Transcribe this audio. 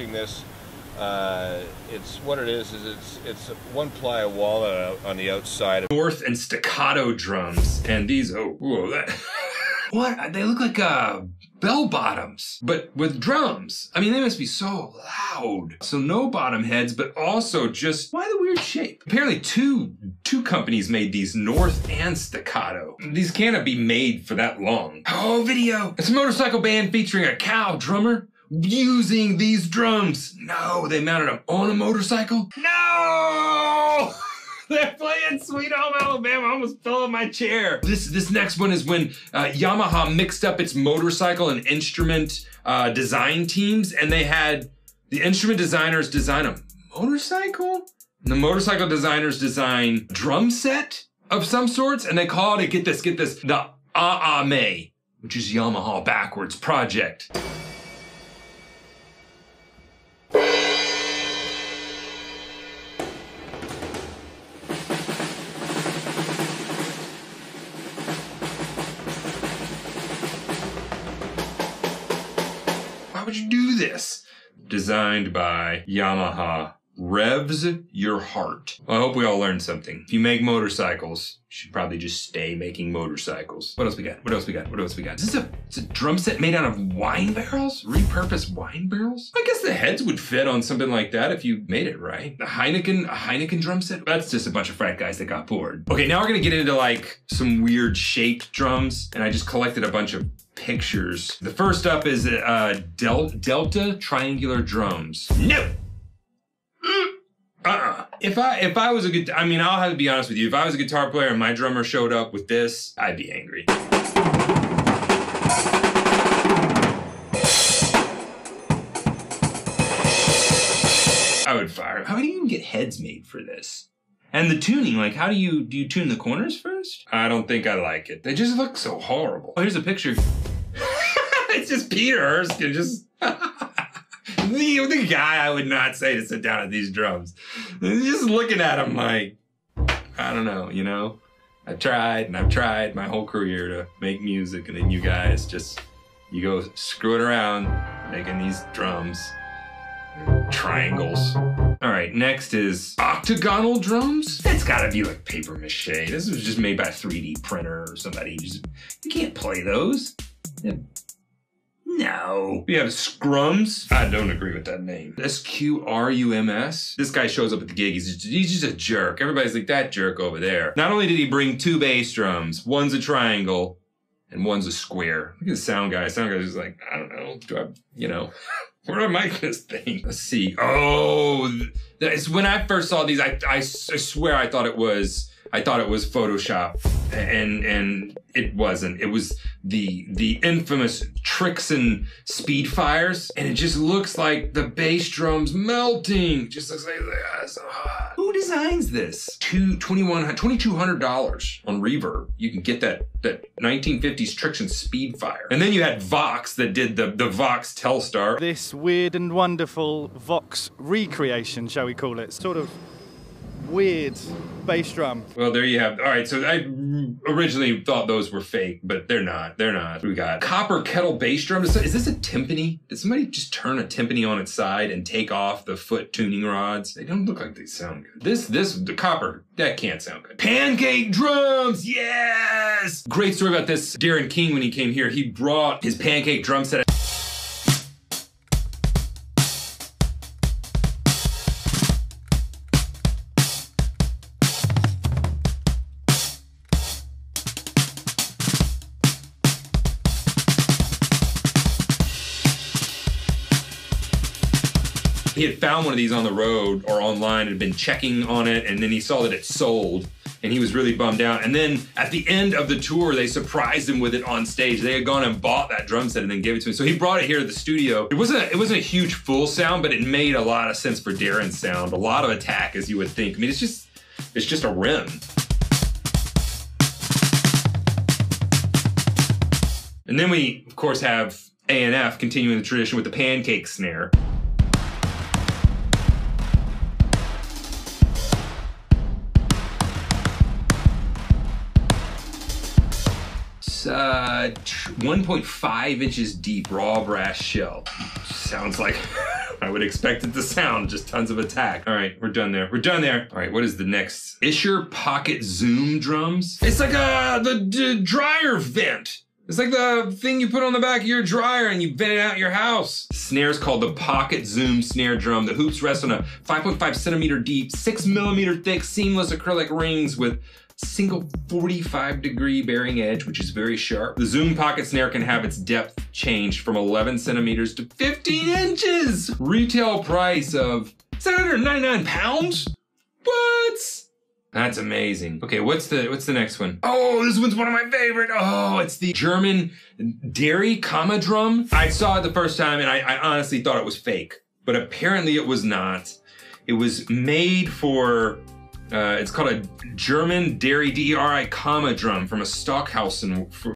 watching this, it's what it is it's one ply of walnut on the outside. North and staccato drums, and these, oh, whoa, that, what? They look like bell bottoms, but with drums. I mean, they must be so loud. So no bottom heads, but also just, why the weird shape? Apparently two companies made these, North and staccato. These cannot be made for that long. Oh, video. It's a motorcycle band featuring a cow drummer using these drums. No, they mounted them on a motorcycle. No! They're playing Sweet Home Alabama. I almost fell on my chair. This next one is when Yamaha mixed up its motorcycle and instrument design teams, and they had the instrument designers design a motorcycle, and the motorcycle designers design drum set of some sorts, and they called it, get this, the AAME, which is Yamaha backwards project. Why would you do this? Designed by Yamaha. Revs your heart. Well, I hope we all learned something. If you make motorcycles, you should probably just stay making motorcycles. What else we got? What else we got? What else we got? Is this a drum set made out of wine barrels? Repurposed wine barrels? I guess the heads would fit on something like that if you made it right. A Heineken drum set? That's just a bunch of frat guys that got bored. Okay, now we're gonna get into like some weird shaped drums, and I just collected a bunch of pictures. The first up is Delta triangular drums. No! If I was a good, I mean, I'll have to be honest with you. If I was a guitar player and my drummer showed up with this, I'd be angry. I would fire him. How do you even get heads made for this? And the tuning, like, how do you tune the corners first? I don't think I like it. They just look so horrible. Oh, here's a picture. It's just Peter Erskine, just... The guy I would not say to sit down at these drums. Just looking at him like, I don't know, you know? I've tried my whole career to make music, and then you guys just, you go screwing around making these drums. Triangles. All right, next is octagonal drums. That's gotta be like paper mache. This was just made by a 3D printer or somebody. You can't play those. No. We have scrums. I don't agree with that name. SQRUMS. This guy shows up at the gig. He's just a jerk. Everybody's like, that jerk over there. Not only did he bring 2 bass drums, one's a triangle and one's a square. Look at the sound guy. Sound guy's just like, I don't know. Do I, you know, where do I mic this thing? Let's see. Oh, it's when I first saw these, I swear I thought it was Photoshop, and it wasn't. It was the infamous Trixon Speedfires, and it just looks like the bass drums melting. It just looks like it's so hot. Who designs this? $2,200 on Reverb. You can get that 1950s Trixon Speedfire. And then you had Vox that did the Vox Telstar. This weird and wonderful Vox recreation, shall we call it? Sort of weird bass drum. Well, there you have. All right, so I originally thought those were fake, but they're not. They're not. We got copper kettle bass drum. Is this a timpani? Did somebody just turn a timpani on its side and take off the foot tuning rods? They don't look like they sound good. The copper, that can't sound good. Pancake drums, yes! Great story about this. Darren King, when he came here, he brought his pancake drum set. He had found one of these on the road or online and had been checking on it, and then he saw that it sold, and he was really bummed out. And then at the end of the tour, they surprised him with it on stage. They had gone and bought that drum set and then gave it to him. So he brought it here to the studio. It wasn't a huge full sound, but it made a lot of sense for Darren's sound. A lot of attack, as you would think. I mean, it's just a rim. And then we, of course, have A&F continuing the tradition with the pancake snare. It's 1.5 inches deep raw brass shell. Sounds like I would expect it to sound, just tons of attack. All right, we're done there. We're done there. All right, what is the next? Isher Pocket Zoom drums. It's like the dryer vent. It's like the thing you put on the back of your dryer and you vent it out your house. Snare's called the Pocket Zoom snare drum. The hoops rest on a 5.5 centimeter deep, 6 millimeter thick, seamless acrylic rings with single 45-degree bearing edge, which is very sharp. The Zoom pocket snare can have its depth changed from 11 centimeters to 15 inches. Retail price of 799 pounds? What? That's amazing. Okay, what's the next one? Oh, this one's one of my favorite. Oh, it's the German dairy comma drum. I saw it the first time and I honestly thought it was fake, but apparently it was not. It was made for, it's called a German dairy, D-E-R-I, comma drum from a Stockhausen